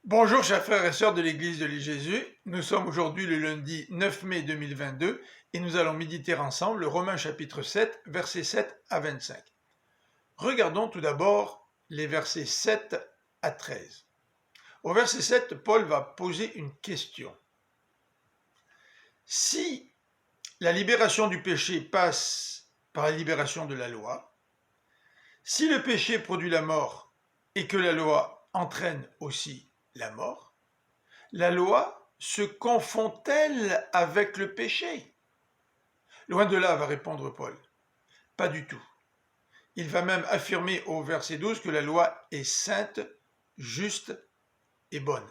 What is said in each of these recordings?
Bonjour chers frères et sœurs de l'Église de Jésus, nous sommes aujourd'hui le lundi 9 mai 2022 et nous allons méditer ensemble le Romains chapitre 7, versets 7 à 25. Regardons tout d'abord les versets 7 à 13. Au verset 7, Paul va poser une question. Si la libération du péché passe par la libération de la loi, si le péché produit la mort et que la loi entraîne aussi la mort, la loi se confond-elle avec le péché? Loin de là, va répondre Paul. Pas du tout. Il va même affirmer au verset 12 que la loi est sainte, juste et bonne.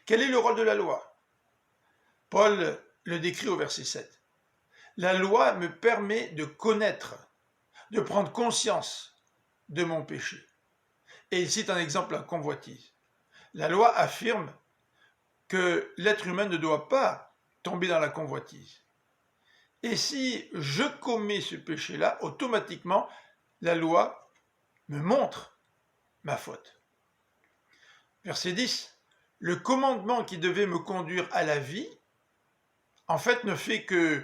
Quel est le rôle de la loi? Paul le décrit au verset 7. La loi me permet de connaître, de prendre conscience de mon péché. Et il cite un exemple, la convoitise. La loi affirme que l'être humain ne doit pas tomber dans la convoitise. Et si je commets ce péché-là, automatiquement, la loi me montre ma faute. Verset 10. Le commandement qui devait me conduire à la vie, en fait, ne fait que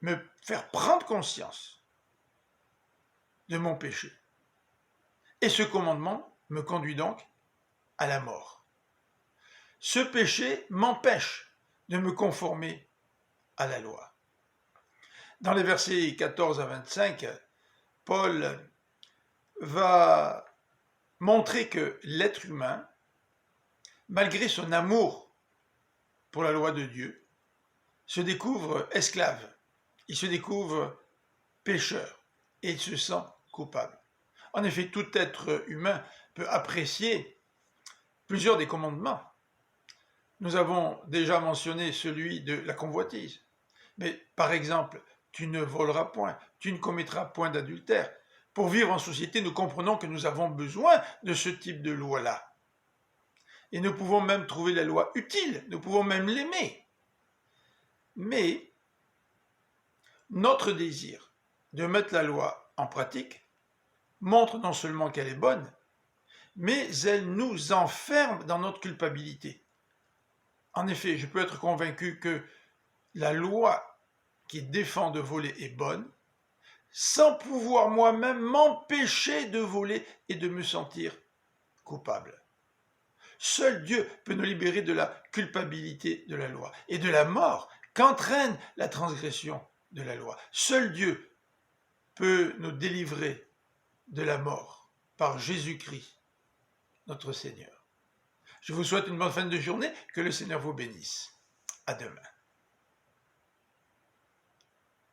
me faire prendre conscience de mon péché. Et ce commandement me conduit donc à la mort. Ce péché m'empêche de me conformer à la loi. Dans les versets 14 à 25, Paul va montrer que l'être humain, malgré son amour pour la loi de Dieu, se découvre esclave, il se découvre pécheur et il se sent coupable. En effet, tout être humain peut apprécier plusieurs des commandements. Nous avons déjà mentionné celui de la convoitise. Mais par exemple, tu ne voleras point, tu ne commettras point d'adultère. Pour vivre en société, nous comprenons que nous avons besoin de ce type de loi-là. Et nous pouvons même trouver la loi utile, nous pouvons même l'aimer. Mais notre désir de mettre la loi en pratique montre non seulement qu'elle est bonne, mais elle nous enferme dans notre culpabilité. En effet, je peux être convaincu que la loi qui défend de voler est bonne, sans pouvoir moi-même m'empêcher de voler et de me sentir coupable. Seul Dieu peut nous libérer de la culpabilité de la loi et de la mort qu'entraîne la transgression de la loi. Seul Dieu peut nous délivrer de la mort par Jésus-Christ, notre Seigneur. Je vous souhaite une bonne fin de journée, que le Seigneur vous bénisse. À demain.